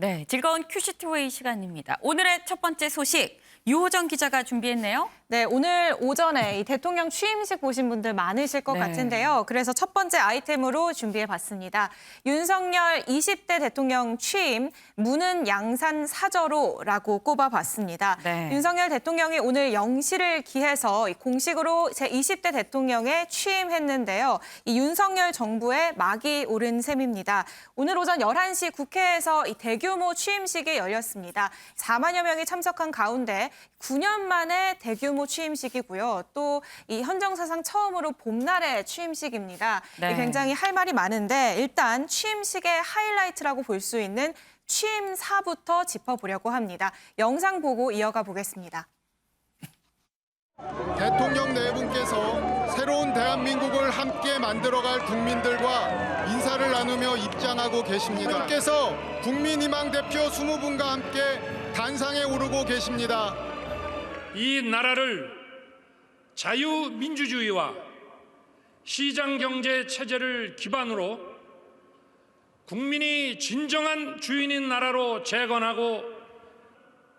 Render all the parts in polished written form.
네, 즐거운 큐시트웨이 시간입니다. 오늘의 첫 번째 소식, 유호정 기자가 준비했네요. 네, 오늘 오전에 이 대통령 취임식 보신 분들 많으실 것 같은데요. 그래서 첫 번째 아이템으로 준비해봤습니다. 윤석열 20대 대통령 취임, 문은 양산 사저로라고 꼽아봤습니다. 네. 윤석열 대통령이 오늘 0시를 기해서 공식으로 제20대 대통령에 취임했는데요. 이 윤석열 정부의 막이 오른 셈입니다. 오늘 오전 11시 국회에서 이 대규모 취임식이 열렸습니다. 4만여 명이 참석한 가운데 9년 만에 대규모 취임식이고요. 또 이 헌정사상 처음으로 봄날의 취임식입니다. 네. 굉장히 할 말이 많은데 일단 취임식의 하이라이트라고 볼 수 있는 취임사부터 짚어보려고 합니다. 영상 보고 이어가 보겠습니다. 대통령 네 분께서 새로운 대한민국을 함께 만들어갈 국민들과 인사를 나누며 입장하고 계십니다. 분께서 국민희망 대표 20분과 함께 단상에 오르고 계십니다. 이 나라를 자유민주주의와 시장경제 체제를 기반으로 국민이 진정한 주인인 나라로 재건하고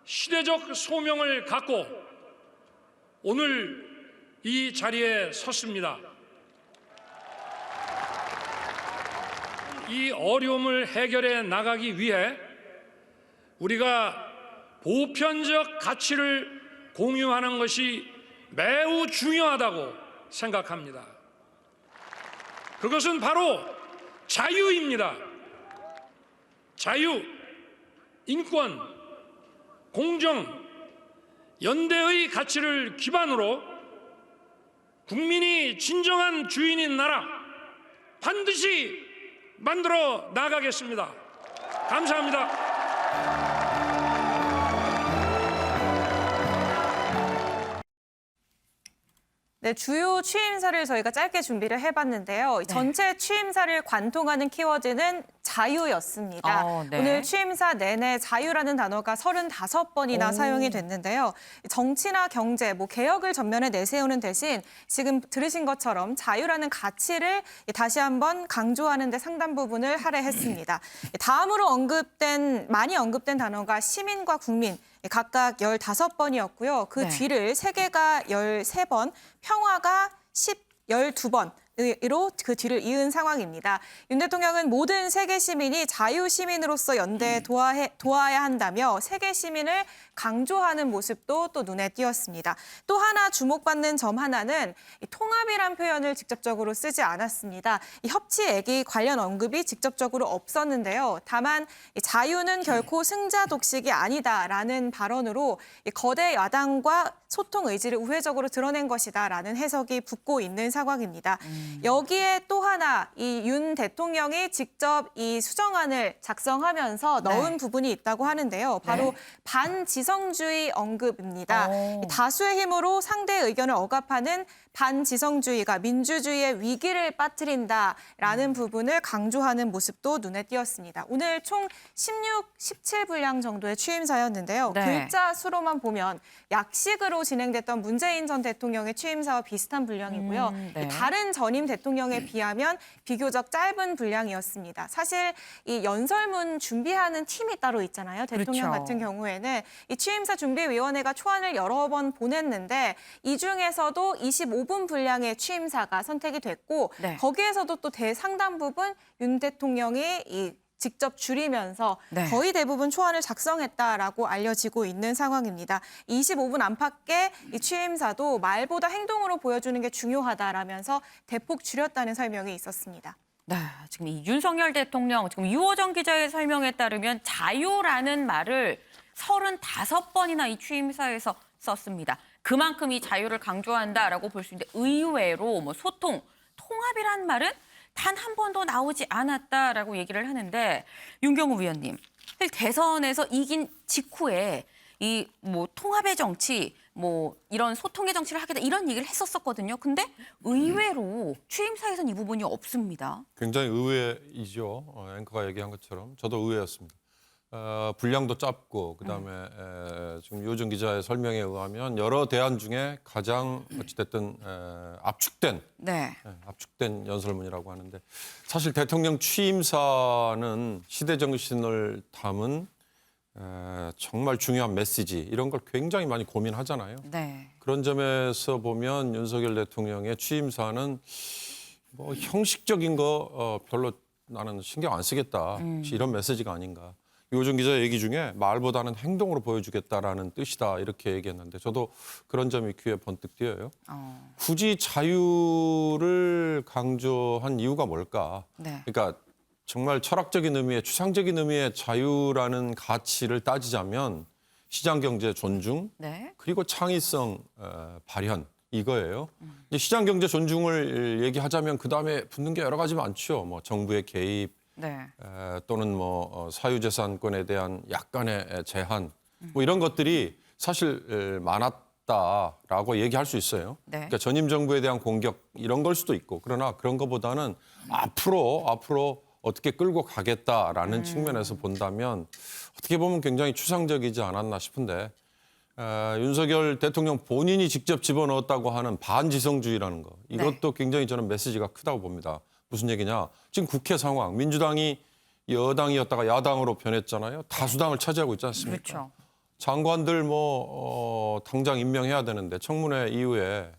시대적 소명을 갖고 오늘 이 자리에 섰습니다. 이 어려움을 해결해 나가기 위해 우리가 보편적 가치를 공유하는 것이 매우 중요하다고 생각합니다. 그것은 바로 자유입니다. 자유, 인권, 공정, 연대의 가치를 기반으로 국민이 진정한 주인인 나라 반드시 만들어 나가겠습니다. 감사합니다. 네, 주요 취임사를 저희가 짧게 준비를 해봤는데요. 전체 취임사를 관통하는 키워드는 자유였습니다. 네. 오늘 취임사 내내 자유라는 단어가 35번이나 사용이 됐는데요. 정치나 경제, 개혁을 전면에 내세우는 대신 지금 들으신 것처럼 자유라는 가치를 다시 한번 강조하는 데 상당 부분을 할애했습니다. 다음으로 많이 언급된 단어가 시민과 국민, 각각 15번이었고요. 그 네. 뒤를 세계가 13번, 평화가 12번. 으로 그 뒤를 이은 상황입니다. 윤 대통령은 모든 세계 시민이 자유 시민으로서 연대에 도와야 한다며 세계 시민을 강조하는 모습도 또 눈에 띄었습니다. 또 하나 주목받는 점 하나는 통합이란 표현을 직접적으로 쓰지 않았습니다. 협치애기 관련 언급이 직접적으로 없었는데요. 다만 자유는 결코 승자 독식이 아니다라는 발언으로 거대 야당과 소통 의지를 우회적으로 드러낸 것이다라는 해석이 붙고 있는 상황입니다. 여기에 또 하나 이 윤 대통령이 직접 이 수정안을 작성하면서 넣은 부분이 있다고 하는데요. 바로 반지성주의 언급입니다. 다수의 힘으로 상대의 의견을 억압하는 반지성주의가 민주주의의 위기를 빠뜨린다라는 부분을 강조하는 모습도 눈에 띄었습니다. 오늘 총 16, 17분량 정도의 취임사였는데요. 글자 수로만 보면 약식으로 진행됐던 문재인 전 대통령의 취임사와 비슷한 분량이고요. 다른 전임 대통령에 비하면 비교적 짧은 분량이었습니다. 사실 이 연설문 준비하는 팀이 따로 있잖아요. 대통령 그렇죠. 같은 경우에는 이 취임사 준비위원회가 초안을 여러 번 보냈는데 이 중에서도 25분 분량의 취임사가 선택이 됐고 거기에서도 또 대상당 부분 윤 대통령이 직접 줄이면서 거의 대부분 초안을 작성했다라고 알려지고 있는 상황입니다. 25분 안팎의 이 취임사도 말보다 행동으로 보여주는 게 중요하다라면서 대폭 줄였다는 설명이 있었습니다. 네, 지금 이 윤석열 대통령, 지금 유호정 기자의 설명에 따르면 자유라는 말을 35번이나 이 취임사에서 썼습니다. 그만큼 이 자유를 강조한다라고 볼 수 있는데 의외로 소통, 통합이란 말은 단 한 번도 나오지 않았다라고 얘기를 하는데 윤경호 위원님, 대선에서 이긴 직후에 이 통합의 정치, 이런 소통의 정치를 하겠다 이런 얘기를 했었거든요. 근데 의외로 취임사에서는 이 부분이 없습니다. 굉장히 의외이죠. 앵커가 얘기한 것처럼 저도 의외였습니다. 분량도 짧고 그다음에 지금 유호정 기자의 설명에 의하면 여러 대안 중에 가장 어찌됐든 압축된 연설문이라고 하는데 사실 대통령 취임사는 시대 정신을 담은 정말 중요한 메시지 이런 걸 굉장히 많이 고민하잖아요. 네. 그런 점에서 보면 윤석열 대통령의 취임사는 뭐 형식적인 거 별로 나는 신경 안 쓰겠다. 이런 메시지가 아닌가. 유호정 기자 얘기 중에 말보다는 행동으로 보여주겠다라는 뜻이다 이렇게 얘기했는데 저도 그런 점이 귀에 번뜩 띄어요. 굳이 자유를 강조한 이유가 뭘까? 네. 그러니까 정말 철학적인 의미의 추상적인 의미의 자유라는 가치를 따지자면 시장 경제 존중 네. 그리고 창의성 발현 이거예요. 이제 시장 경제 존중을 얘기하자면 그 다음에 붙는 게 여러 가지 많죠. 뭐 정부의 개입 네. 또는 뭐 사유재산권에 대한 약간의 제한 뭐 이런 것들이 사실 많았다라고 얘기할 수 있어요. 네. 그러니까 전임 정부에 대한 공격 이런 걸 수도 있고 그러나 그런 것보다는 앞으로 어떻게 끌고 가겠다라는 측면에서 본다면 어떻게 보면 굉장히 추상적이지 않았나 싶은데 윤석열 대통령 본인이 직접 집어넣었다고 하는 반지성주의라는 거 이것도 굉장히 저는 메시지가 크다고 봅니다. 무슨 얘기냐? 지금 국회 상황 민주당이 여당이었다가 야당으로 변했잖아요. 다수당을 차지하고 있지 않습니까? 그렇죠. 장관들 당장 임명해야 되는데 청문회 이후에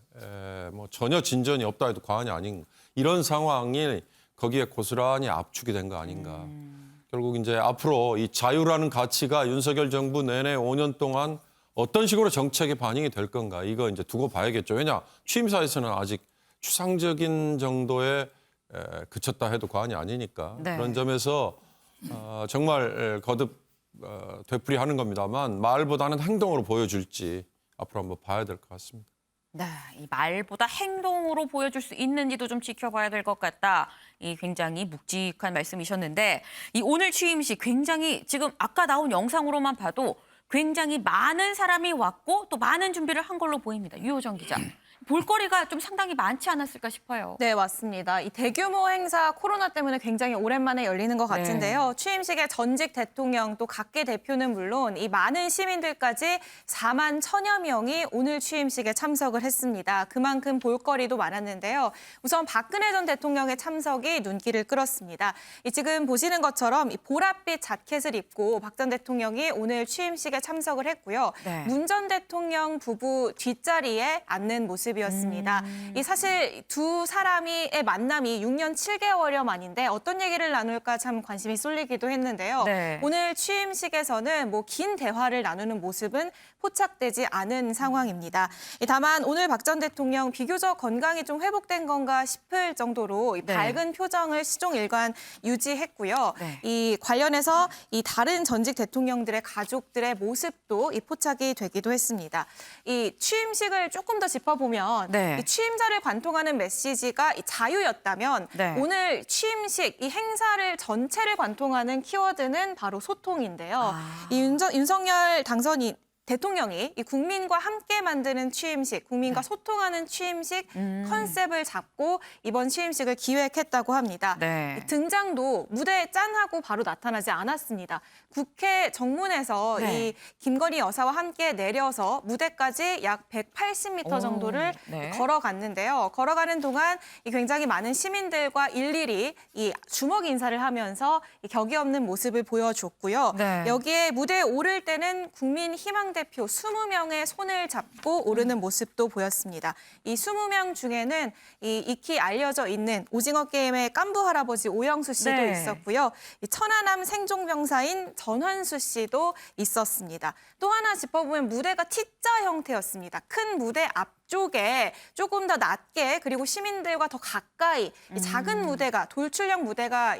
뭐 전혀 진전이 없다 해도 과언이 아닌 이런 상황이 거기에 고스란히 압축이 된 거 아닌가. 결국 이제 앞으로 이 자유라는 가치가 윤석열 정부 내내 5년 동안 어떤 식으로 정책에 반영이 될 건가. 이거 이제 두고 봐야겠죠. 왜냐 취임사에서는 아직 추상적인 정도에 그쳤다 해도 과언이 아니니까. 네. 그런 점에서 정말 거듭 되풀이하는 겁니다만 말보다는 행동으로 보여줄지 앞으로 한번 봐야 될 것 같습니다. 네, 이 말보다 행동으로 보여줄 수 있는지도 좀 지켜봐야 될 것 같다. 이 굉장히 묵직한 말씀이셨는데 이 오늘 취임식 굉장히 지금 아까 나온 영상으로만 봐도 굉장히 많은 사람이 왔고 또 많은 준비를 한 걸로 보입니다. 유호정 기자. 볼거리가 좀 상당히 많지 않았을까 싶어요. 네, 맞습니다. 이 대규모 행사 코로나 때문에 굉장히 오랜만에 열리는 것 같은데요. 취임식에 전직 대통령 또 각계 대표는 물론 이 많은 시민들까지 4만 1천여 명이 오늘 취임식에 참석을 했습니다. 그만큼 볼거리도 많았는데요. 우선 박근혜 전 대통령의 참석이 눈길을 끌었습니다. 지금 보시는 것처럼 이 보랏빛 자켓을 입고 박 전 대통령이 오늘 취임식에 참석을 했고요. 네. 문 전 대통령 부부 뒷자리에 앉는 모습이었습니다. 이 사실 두 사람의 만남이 6년 7개월여 만인데 어떤 얘기를 나눌까 참 관심이 쏠리기도 했는데요. 네. 오늘 취임식에서는 뭐 긴 대화를 나누는 모습은 포착되지 않은 상황입니다. 다만 오늘 박 전 대통령 비교적 건강이 좀 회복된 건가 싶을 정도로 이 네. 밝은 표정을 시종 일관 유지했고요. 네. 이 관련해서 이 다른 전직 대통령들의 가족들의 모습도 이 포착이 되기도 했습니다. 이 취임식을 조금 더 짚어보면 네. 이 취임사를 관통하는 메시지가 이 자유였다면 네. 오늘 취임식 이 행사를 전체를 관통하는 키워드는 바로 소통인데요. 이 윤석열 대통령이 이 국민과 함께 만드는 취임식, 국민과 소통하는 취임식 컨셉을 잡고 이번 취임식을 기획했다고 합니다. 네. 등장도 무대에 짠하고 바로 나타나지 않았습니다. 국회 정문에서 네. 이 김건희 여사와 함께 내려서 무대까지 약 180m 정도를 네. 걸어갔는데요. 걸어가는 동안 이 굉장히 많은 시민들과 일일이 이 주먹 인사를 하면서 이 격이 없는 모습을 보여줬고요. 네. 여기에 무대에 오를 때는 국민희망 대표 20명의 손을 잡고 오르는 모습도 보였습니다. 이 20명 중에는 이 익히 알려져 있는 오징어 게임의 깐부 할아버지 오영수 씨도 네. 있었고요. 이 천안함 생존병사인 전환수 씨도 있었습니다. 또 하나 짚어보면 무대가 T자 형태였습니다. 큰 무대 앞쪽에 조금 더 낮게 그리고 시민들과 더 가까이 이 작은 무대가 돌출형 무대가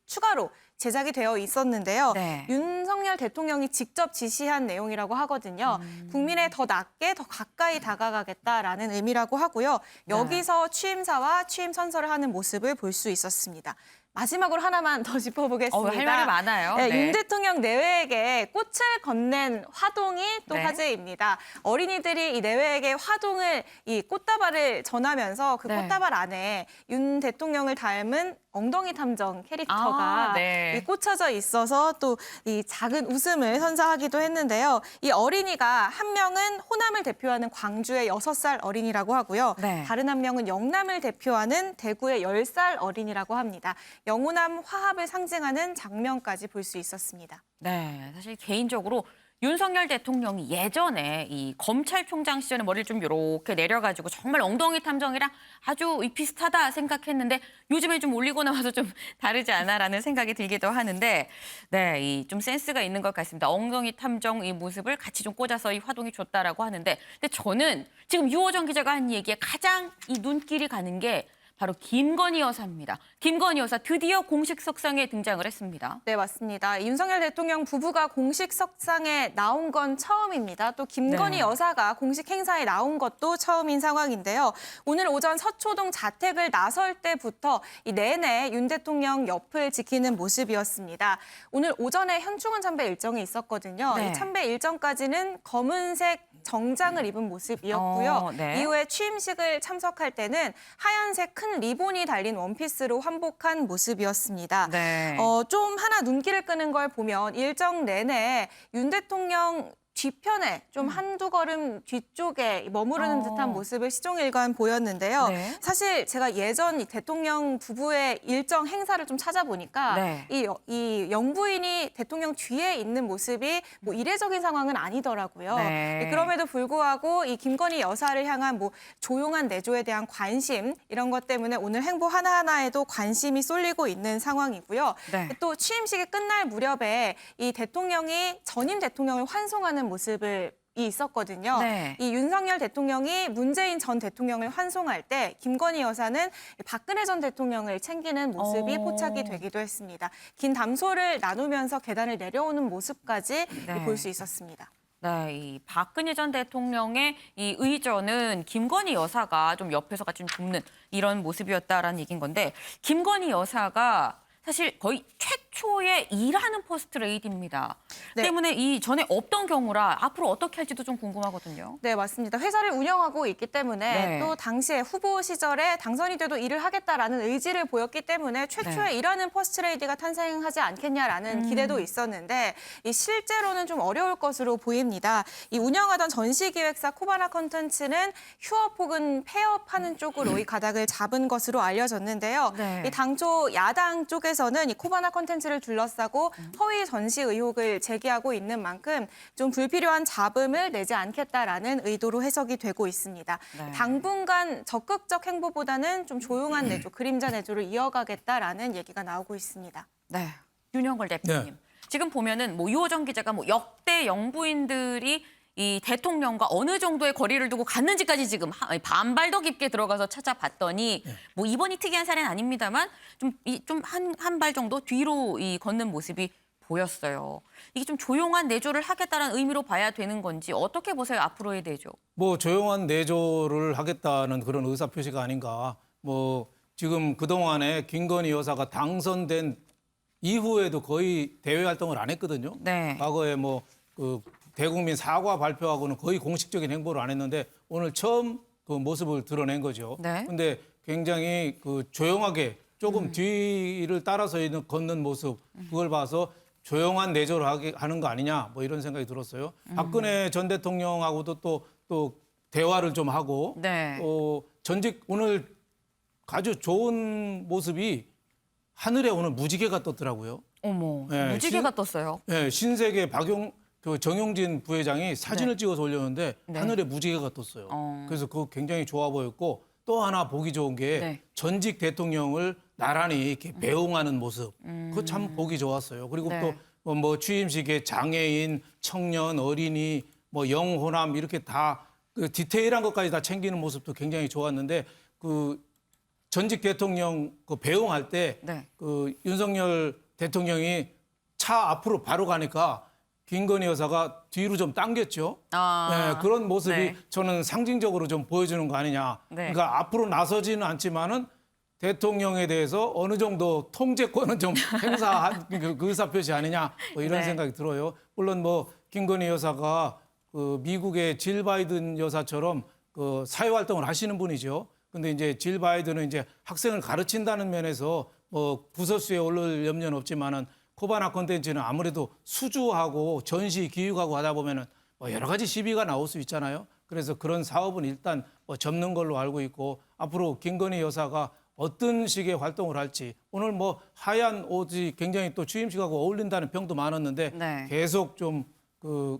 추가로 제작이 되어 있었는데요. 네. 윤석열 대통령이 직접 지시한 내용이라고 하거든요. 국민에 더 낮게 더 가까이 다가가겠다라는 의미라고 하고요. 여기서 취임사와 취임 선서를 하는 모습을 볼 수 있었습니다. 마지막으로 하나만 더 짚어보겠습니다. 할 말이 많아요. 네, 네. 윤 대통령 내외에게 꽃을 건넨 화동이 또 네. 화제입니다. 어린이들이 이 내외에게 화동을 이 꽃다발을 전하면서 그 네. 꽃다발 안에 윤 대통령을 닮은 엉덩이 탐정 캐릭터가 네. 이 꽂혀져 있어서 또 이 작은 웃음을 선사하기도 했는데요. 이 어린이가 한 명은 호남을 대표하는 광주의 6살 어린이라고 하고요. 네. 다른 한 명은 영남을 대표하는 대구의 10살 어린이라고 합니다. 영호남 화합을 상징하는 장면까지 볼 수 있었습니다. 네, 사실 개인적으로 윤석열 대통령이 예전에 이 검찰총장 시절에 머리를 좀 이렇게 내려가지고 정말 엉덩이 탐정이랑 아주 비슷하다 생각했는데 요즘에 좀 올리고 나와서 좀 다르지 않아라는 생각이 들기도 하는데 네, 이 좀 센스가 있는 것 같습니다. 엉덩이 탐정 이 모습을 같이 좀 꽂아서 이 화동이 좋다라고 하는데 근데 저는 지금 유호정 기자가 한 얘기에 가장 이 눈길이 가는 게 바로 김건희 여사입니다. 김건희 여사 드디어 공식 석상에 등장을 했습니다. 네, 맞습니다. 윤석열 대통령 부부가 공식 석상에 나온 건 처음입니다. 또 김건희 네. 여사가 공식 행사에 나온 것도 처음인 상황인데요. 오늘 오전 서초동 자택을 나설 때부터 이 내내 윤 대통령 옆을 지키는 모습이었습니다. 오늘 오전에 현충원 참배 일정이 있었거든요. 네. 이 참배 일정까지는 검은색 정장을 입은 모습이었고요. 네. 이후에 취임식을 참석할 때는 하얀색 큰 리본이 달린 원피스로 환복한 모습이었습니다. 네. 좀 하나 눈길을 끄는 걸 보면 일정 내내 윤 대통령 뒤편에 좀 한두 걸음 뒤쪽에 머무르는 듯한 모습을 시종일관 보였는데요. 네. 사실 제가 예전 이 대통령 부부의 일정 행사를 좀 찾아보니까 네. 이 영부인이 대통령 뒤에 있는 모습이 뭐 이례적인 상황은 아니더라고요. 네. 그럼에도 불구하고 이 김건희 여사를 향한 뭐 조용한 내조에 대한 관심 이런 것 때문에 오늘 행보 하나하나에도 관심이 쏠리고 있는 상황이고요. 네. 또 취임식이 끝날 무렵에 이 대통령이 전임 대통령을 환송하는 모습을 있었거든요. 네. 이 윤석열 대통령이 문재인 전 대통령을 환송할 때 김건희 여사는 박근혜 전 대통령을 챙기는 모습이 포착이 되기도 했습니다. 긴 담소를 나누면서 계단을 내려오는 모습까지 네. 볼 수 있었습니다. 네, 이 박근혜 전 대통령의 이 의전은 김건희 여사가 좀 옆에서 같이 좀 돕는 이런 모습이었다라는 얘기인 건데 김건희 여사가 사실 거의 최초의 일하는 퍼스트 레이디입니다. 네. 때문에 이 전에 없던 경우라 앞으로 어떻게 할지도 좀 궁금하거든요. 네, 맞습니다. 회사를 운영하고 있기 때문에 네. 또 당시에 후보 시절에 당선이 돼도 일을 하겠다라는 의지를 보였기 때문에 최초의 네. 일하는 퍼스트레이디가 탄생하지 않겠냐라는 기대도 있었는데 이 실제로는 좀 어려울 것으로 보입니다. 이 운영하던 전시기획사 코바나 컨텐츠는 휴업 혹은 폐업하는 쪽으로 이 가닥을 잡은 것으로 알려졌는데요. 네. 이 당초 야당 쪽에서는 이 코바나 컨텐츠를 둘러싸고 허위 전시 의혹을 제기하고 있는 만큼 좀 불필요한 잡음을 내지 않겠다라는 의도로 해석이 되고 있습니다. 네. 당분간 적극적 행보보다는 좀 조용한 내조, 그림자 내조를 이어가겠다라는 얘기가 나오고 있습니다. 네, 윤영걸 대표님. 지금 보면은 뭐 유호정 기자가 뭐 역대 영부인들이 이 대통령과 어느 정도의 거리를 두고 갔는지까지 지금 반발 더 깊게 들어가서 찾아봤더니 뭐 이번이 특이한 사례는 아닙니다만 좀 한 발 정도 뒤로 이 걷는 모습이 보였어요. 이게 좀 조용한 내조를 하겠다는 의미로 봐야 되는 건지 어떻게 보세요? 앞으로의 내조. 뭐 조용한 내조를 하겠다는 그런 의사표시가 아닌가. 뭐 지금 그동안에 김건희 여사가 당선된 이후에도 거의 대외 활동을 안 했거든요. 네. 과거에 뭐 그 대국민 사과 발표하고는 거의 공식적인 행보를 안 했는데 오늘 처음 그 모습을 드러낸 거죠. 네. 근데 굉장히 그 조용하게 조금 뒤를 따라서 걷는 모습 그걸 봐서 조용한 내조를 하는 거 아니냐 뭐 이런 생각이 들었어요. 박근혜 전 대통령하고도 또 대화를 좀 하고 네. 전직 오늘 아주 좋은 모습이 하늘에 오늘 무지개가 떴더라고요. 어머, 네, 무지개가 떴어요. 네, 신세계 그 정용진 부회장이 사진을 네. 찍어서 올렸는데 네. 하늘에 무지개가 떴어요. 그래서 그거 굉장히 좋아 보였고 또 하나 보기 좋은 게 네. 전직 대통령을 나란히 이렇게 배웅하는 모습. 그거 참 보기 좋았어요. 그리고 네. 또 뭐 취임식에 장애인, 청년, 어린이, 뭐 영호남 이렇게 다 그 디테일한 것까지 다 챙기는 모습도 굉장히 좋았는데 그 전직 대통령 그 배웅할 때 네. 그 윤석열 대통령이 차 앞으로 바로 가니까 김건희 여사가 뒤로 좀 당겼죠. 아, 네, 그런 모습이 네. 저는 상징적으로 좀 보여주는 거 아니냐. 네. 그러니까 앞으로 나서지는 않지만은 대통령에 대해서 어느 정도 통제권은 좀 행사한 그 의사표시 아니냐 뭐 이런 네. 생각이 들어요. 물론 뭐 김건희 여사가 그 미국의 질 바이든 여사처럼 그 사회활동을 하시는 분이죠. 근데 이제 질 바이든은 이제 학생을 가르친다는 면에서 뭐 부서수에 오를 염려는 없지만은 코바나 콘텐츠는 아무래도 수주하고 전시 기획하고 하다 보면은 뭐 여러 가지 시비가 나올 수 있잖아요. 그래서 그런 사업은 일단 뭐 접는 걸로 알고 있고 앞으로 김건희 여사가 어떤 식의 활동을 할지 오늘 뭐 하얀 옷이 굉장히 또 취임식하고 어울린다는 평도 많았는데 네. 계속 좀 그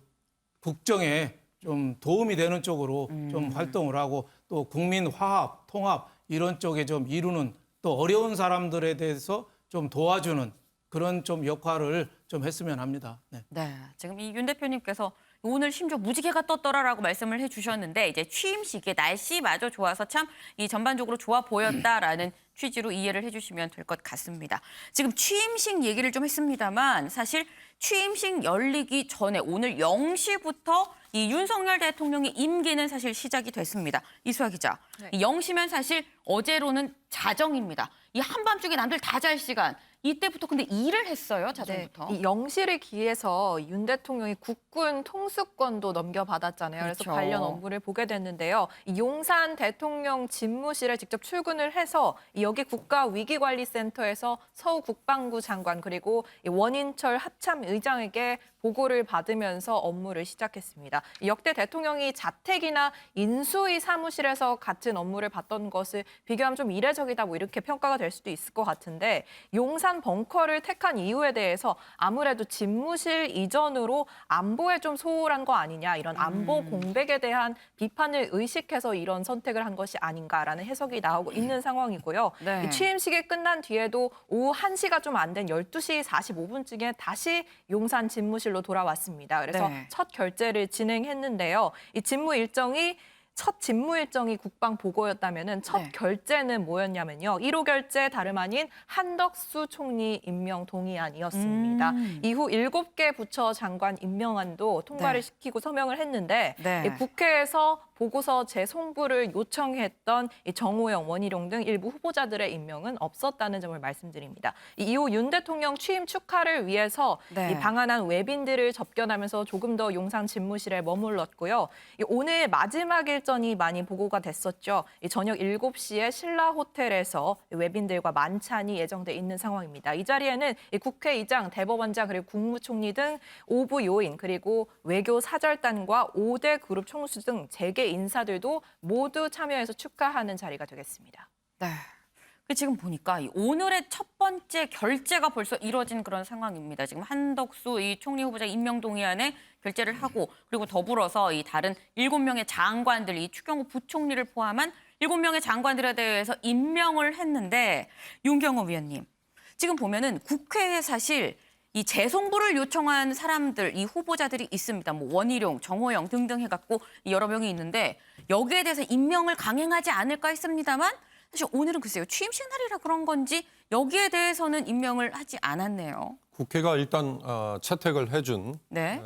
국정에 좀 도움이 되는 쪽으로 좀 활동을 하고 또 국민 화합, 통합 이런 쪽에 좀 이루는 또 어려운 사람들에 대해서 좀 도와주는 그런 좀 역할을 좀 했으면 합니다. 네. 네, 지금 이 윤 대표님께서 오늘 심지어 무지개가 떴더라라고 말씀을 해주셨는데 이제 취임식에 날씨마저 좋아서 참 이 전반적으로 좋아 보였다라는 취지로 이해를 해주시면 될 것 같습니다. 지금 취임식 얘기를 좀 했습니다만 사실 취임식 열리기 전에 오늘 0시부터 이 윤석열 대통령의 임기는 사실 시작이 됐습니다. 이수아 기자, 이 0시면 사실 어제로는 자정입니다. 이 한밤중에 남들 다 잘 시간. 이때부터 근데 일을 했어요, 자정부터. 이 0시를 기해서 윤 대통령이 국군 통수권도 넘겨받았잖아요. 그래서 그렇죠. 관련 업무를 보게 됐는데요. 이 용산 대통령 집무실에 직접 출근을 해서 여기 국가위기관리센터에서 서우 국방부 장관 그리고 이 원인철 합참의장에게 보고를 받으면서 업무를 시작했습니다. 역대 대통령이 자택이나 인수위 사무실에서 같은 업무를 봤던 것을 비교하면 좀 이례적이다 뭐 이렇게 평가가 될 수도 있을 것 같은데 용산 벙커를 택한 이유에 대해서 아무래도 집무실 이전으로 안보에 좀 소홀한 거 아니냐 이런 안보 공백에 대한 비판을 의식해서 이런 선택을 한 것이 아닌가라는 해석이 나오고 있는 상황이고요. 네. 이 취임식이 끝난 뒤에도 오후 1시가 좀 안 된 12시 45분쯤에 다시 용산 집무실로 돌아왔습니다. 그래서 네. 첫 결재를 진행했는데요. 이 집무 일정이 첫 집무 일정이 국방 보고였다면은 첫 네. 결재는 뭐였냐면요. 1호 결재 다름 아닌 한덕수 총리 임명 동의안이었습니다. 이후 7개 부처 장관 임명안도 통과를 네. 시키고 서명을 했는데 네. 이 국회에서 보고서 재송부를 요청했던 이 정호영, 원희룡 등 일부 후보자들의 임명은 없었다는 점을 말씀드립니다. 이후 윤 대통령 취임 축하를 위해서 네. 이 방한한 외빈들을 접견하면서 조금 더 용산 집무실에 머물렀고요. 오늘 마지막 일정이 많이 보고가 됐었죠. 저녁 7시에 신라 호텔에서 외빈들과 만찬이 예정돼 있는 상황입니다. 이 자리에는 국회의장, 대법원장 그리고 국무총리 등 5부 요인 그리고 외교 사절단과 5대 그룹 총수 등 재계 인사들도 모두 참여해서 축하하는 자리가 되겠습니다. 네. 지금 보니까 이 오늘의 첫 번째 결재가 벌써 이뤄진 그런 상황입니다. 지금 한덕수 이 총리 후보자 임명 동의안에 결재를 하고 그리고 더불어서 이 다른 7명의 장관들, 이 추경호 부총리를 포함한 7명의 장관들에 대해서 임명을 했는데 윤경호 위원님, 지금 보면은 국회에 사실 이 재송부를 요청한 사람들, 이 후보자들이 있습니다. 뭐 원희룡, 정호영 등등 해갖고 여러 명이 있는데 여기에 대해서 임명을 강행하지 않을까 했습니다만 사실 오늘은 글쎄요. 취임식 날이라 그런 건지 여기에 대해서는 임명을 하지 않았네요. 국회가 일단 채택을 해준 네.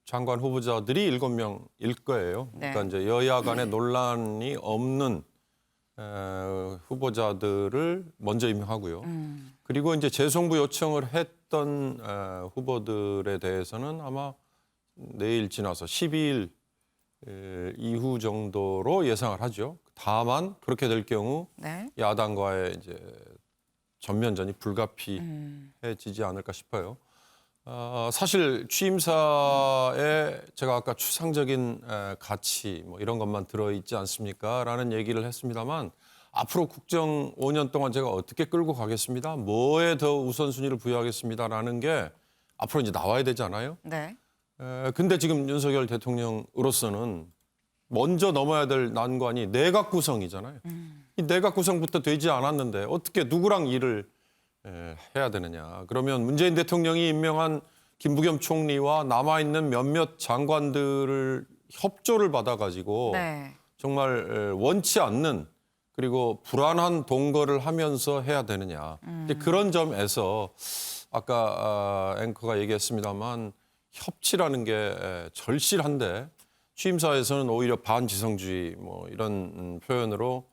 장관 후보자들이 7명일 거예요. 네. 그러니까 이제 여야 간에 논란이 없는 후보자들을 먼저 임명하고요. 그리고 이제 재송부 요청을 했던 후보들에 대해서는 아마 내일 지나서 12일 이후 정도로 예상을 하죠. 다만 그렇게 될 경우 네. 야당과의 이제 전면전이 불가피해지지 않을까 싶어요. 사실 취임사에 제가 아까 추상적인 가치 뭐 이런 것만 들어있지 않습니까?라는 얘기를 했습니다만 앞으로 국정 5년 동안 제가 어떻게 끌고 가겠습니다. 뭐에 더 우선순위를 부여하겠습니다라는 게 앞으로 이제 나와야 되지 않아요? 네. 근데 지금 윤석열 대통령으로서는 먼저 넘어야 될 난관이 내각 구성이잖아요. 이 내각 구성부터 되지 않았는데 어떻게 누구랑 일을 해야 되느냐. 그러면 문재인 대통령이 임명한 김부겸 총리와 남아있는 몇몇 장관들을 협조를 받아가지고 네. 정말 원치 않는 그리고 불안한 동거를 하면서 해야 되느냐. 이제 그런 점에서 아까 앵커가 얘기했습니다만 협치라는 게 절실한데 취임사에서는 오히려 반지성주의 뭐 이런 표현으로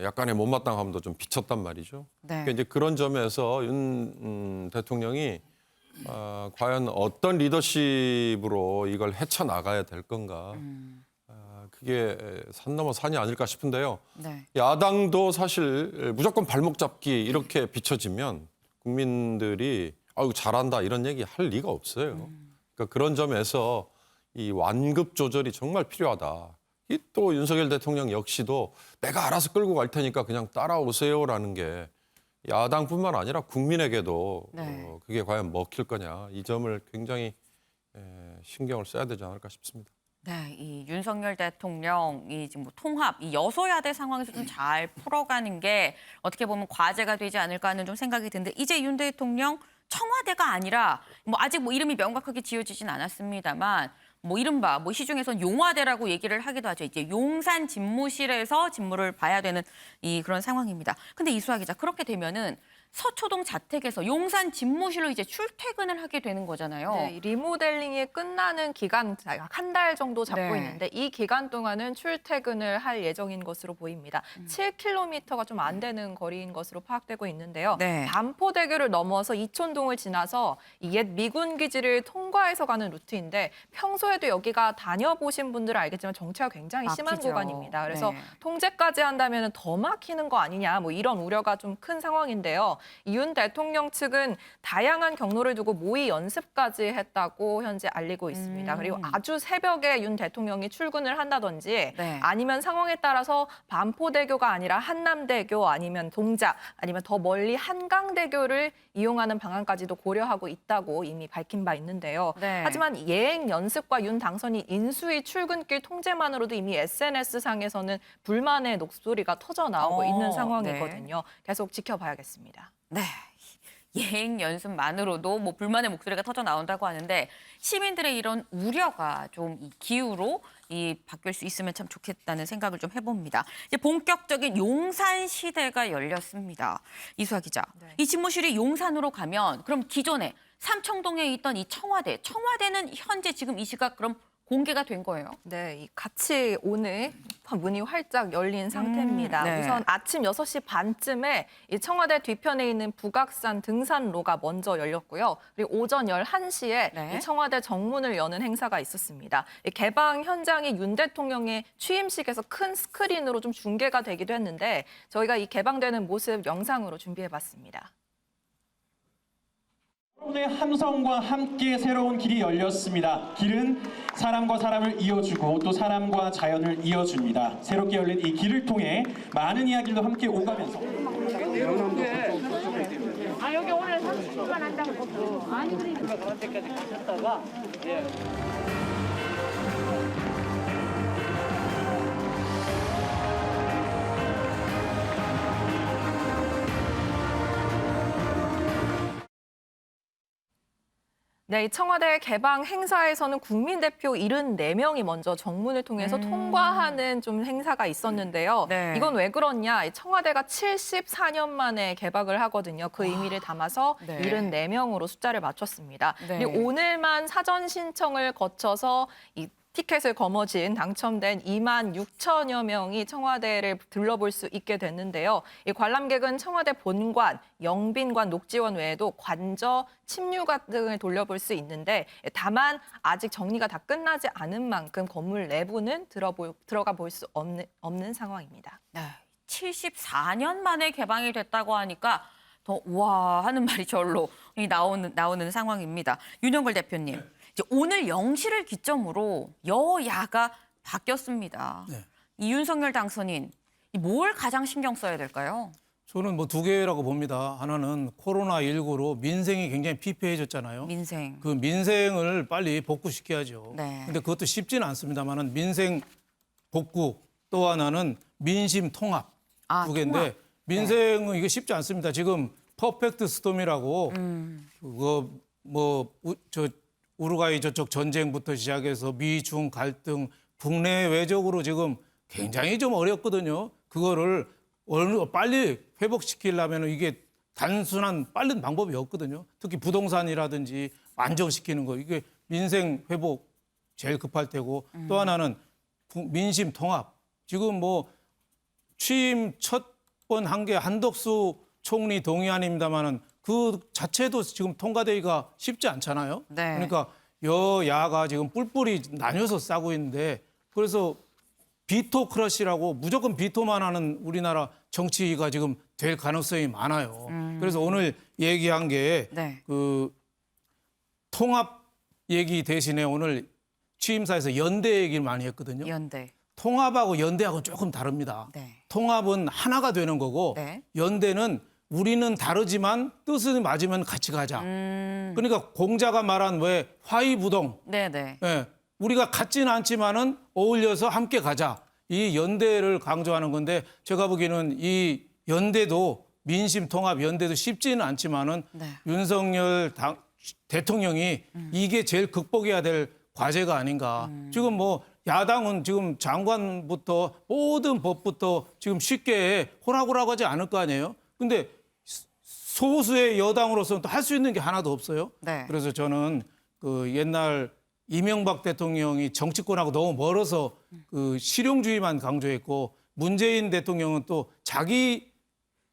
약간의 못마땅함도 좀 비쳤단 말이죠. 네. 그러니까 이제 그런 점에서 윤 대통령이 과연 어떤 리더십으로 이걸 헤쳐나가야 될 건가. 그게 산 넘어 산이 아닐까 싶은데요. 네. 야당도 사실 무조건 발목 잡기 이렇게 비춰지면 국민들이 아유 잘한다 이런 얘기 할 리가 없어요. 그러니까 그런 점에서 이 완급 조절이 정말 필요하다. 이 또 윤석열 대통령 역시도 내가 알아서 끌고 갈 테니까 그냥 따라오세요라는 게 야당뿐만 아니라 국민에게도 네. 그게 과연 먹힐 거냐 이 점을 굉장히 신경을 써야 되지 않을까 싶습니다. 네, 이 윤석열 대통령이 지금 뭐 통합, 이 여소야대 상황에서 좀 잘 풀어가는 게 어떻게 보면 과제가 되지 않을까 하는 좀 생각이 드는데 이제 윤 대통령 청와대가 아니라 뭐 아직 뭐 이름이 명확하게 지어지진 않았습니다만 뭐 이른바 뭐 시중에선 용화대라고 얘기를 하기도 하죠. 이제 용산 집무실에서 집무를 봐야 되는 이 그런 상황입니다. 근데 이수아 기자 그렇게 되면은 서초동 자택에서 용산 집무실로 이제 출퇴근을 하게 되는 거잖아요. 네, 이 리모델링이 끝나는 기간 한 달 정도 잡고 네. 있는데 이 기간 동안은 출퇴근을 할 예정인 것으로 보입니다. 7km가 좀 안 되는 거리인 것으로 파악되고 있는데요. 네. 반포대교를 넘어서 이촌동을 지나서 이 옛 미군 기지를 통과해서 가는 루트인데 평소에도 여기가 다녀보신 분들은 알겠지만 정체가 굉장히 심한 막히죠. 구간입니다. 그래서 네. 통제까지 한다면 더 막히는 거 아니냐 뭐 이런 우려가 좀 큰 상황인데요. 윤 대통령 측은 다양한 경로를 두고 모의 연습까지 했다고 현재 알리고 있습니다. 그리고 아주 새벽에 윤 대통령이 출근을 한다든지 네. 아니면 상황에 따라서 반포대교가 아니라 한남대교 아니면 동작 아니면 더 멀리 한강대교를 이용하는 방안까지도 고려하고 있다고 이미 밝힌 바 있는데요. 네. 하지만 예행 연습과 윤 당선인 인수위 출근길 통제만으로도 이미 SNS상에서는 불만의 녹소리가 터져 나오고 있는 상황이거든요. 계속 지켜봐야겠습니다. 네. 예행 연습만으로도 뭐 불만의 목소리가 터져 나온다고 하는데 시민들의 이런 우려가 좀 이 기후로 이 바뀔 수 있으면 참 좋겠다는 생각을 좀 해봅니다. 이제 본격적인 용산 시대가 열렸습니다. 이수아 기자, 네. 이 집무실이 용산으로 가면 그럼 기존에 삼청동에 있던 이 청와대는 현재 지금 이 시각 그럼 공개가 된 거예요? 네, 같이 오늘 문이 활짝 열린 상태입니다. 네. 우선 아침 6시 반쯤에 이 청와대 뒤편에 있는 북악산 등산로가 먼저 열렸고요. 그리고 오전 11시에 네. 이 청와대 정문을 여는 행사가 있었습니다. 이 개방 현장이 윤 대통령의 취임식에서 큰 스크린으로 좀 중계가 되기도 했는데 저희가 이 개방되는 모습 영상으로 준비해봤습니다. 여러분의 함성과 함께 새로운 길이 열렸습니다. 길은 사람과 사람을 이어주고 또 사람과 자연을 이어줍니다. 새롭게 열린 이 길을 통해 많은 이야기도 함께 오가면서 여기 오늘 30분간 한다고 보고 아니 그러니까 그런 데까지 가셨다가 네, 이 청와대 개방 행사에서는 국민 대표 74명이 먼저 정문을 통해서 통과하는 좀 행사가 있었는데요. 네. 이건 왜 그렇냐? 청와대가 74년 만에 개방을 하거든요. 그 의미를 담아서 네. 74명으로 숫자를 맞췄습니다. 네. 그리고 오늘만 사전 신청을 거쳐서 이 티켓을 거머쥔 당첨된 2만 6천여 명이 청와대를 둘러볼 수 있게 됐는데요. 이 관람객은 청와대 본관, 영빈관, 녹지원 외에도 관저, 침류관 등을 돌려볼 수 있는데 다만 아직 정리가 다 끝나지 않은 만큼 건물 내부는 들어가 볼 수 없는 상황입니다. 네. 74년 만에 개방이 됐다고 하니까 더 우와 하는 말이 절로 나오는 상황입니다. 윤영걸 대표님. 이제 오늘 0시를 기점으로 여야가 바뀌었습니다. 네. 이 윤석열 당선인 뭘 가장 신경 써야 될까요? 저는 뭐 두 개라고 봅니다. 하나는 코로나19로 민생이 굉장히 피폐해졌잖아요. 민생. 그 민생을 빨리 복구시켜야죠. 네. 근데 그것도 쉽지는 않습니다만은 민생 복구 또 하나는 민심 통합 두 개인데 통합. 민생은 이게 쉽지 않습니다. 지금 퍼펙트 스톰이라고 그거 우루과이 저쪽 전쟁부터 시작해서 미중 갈등 국내 외적으로 지금 굉장히 좀 어렵거든요. 그거를 빨리 회복시키려면 이게 단순한 빠른 방법이 없거든요. 특히 부동산이라든지 안정시키는 거 이게 민생 회복 제일 급할 테고 또 하나는 민심 통합. 지금 뭐 취임 첫 번 한 게 한덕수 총리 동의안입니다마는 그 자체도 지금 통과되기가 쉽지 않잖아요. 네. 그러니까 여야가 지금 뿔뿔이 나뉘어서 싸고 있는데 그래서 비토 크러쉬라고 무조건 비토만 하는 우리나라 정치가 지금 될 가능성이 많아요. 그래서 오늘 얘기한 게 네. 그 통합 얘기 대신에 오늘 취임사에서 연대 얘기를 많이 했거든요. 연대. 통합하고 연대하고는 조금 다릅니다. 네. 통합은 하나가 되는 거고 네. 연대는 우리는 다르지만 뜻은 맞으면 같이 가자. 그러니까 공자가 말한 왜 화의부동. 네네. 예, 우리가 같지는 않지만은 어울려서 함께 가자. 이 연대를 강조하는 건데 제가 보기에는 이 연대도 민심 통합 연대도 쉽지는 않지만은 네. 윤석열 대통령이 이게 제일 극복해야 될 과제가 아닌가. 지금 뭐 야당은 지금 장관부터 모든 법부터 지금 쉽게 호락호락하지 않을 거 아니에요. 근데 소수의 여당으로서는 또 할 수 있는 게 하나도 없어요. 네. 그래서 저는 그 옛날 이명박 대통령이 정치권하고 너무 멀어서 그 실용주의만 강조했고 문재인 대통령은 또 자기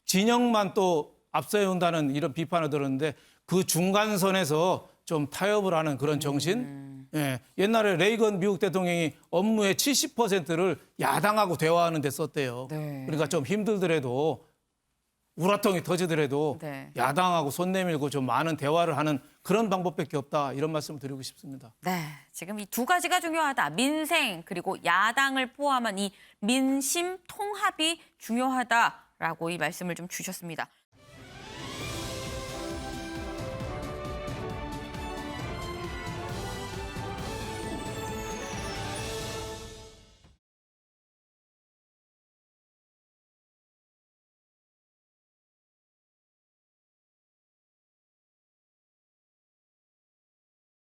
진영만 또 앞세운다는 이런 비판을 들었는데 그 중간선에서 좀 타협을 하는 그런 정신. 예, 옛날에 레이건 미국 대통령이 업무의 70%를 야당하고 대화하는 데 썼대요. 네. 그러니까 좀 힘들더라도 우라통이 터지더라도 네. 야당하고 손 내밀고 좀 많은 대화를 하는 그런 방법밖에 없다. 이런 말씀을 드리고 싶습니다. 네, 지금 이 두 가지가 중요하다. 민생 그리고 야당을 포함한 이 민심 통합이 중요하다라고 이 말씀을 좀 주셨습니다.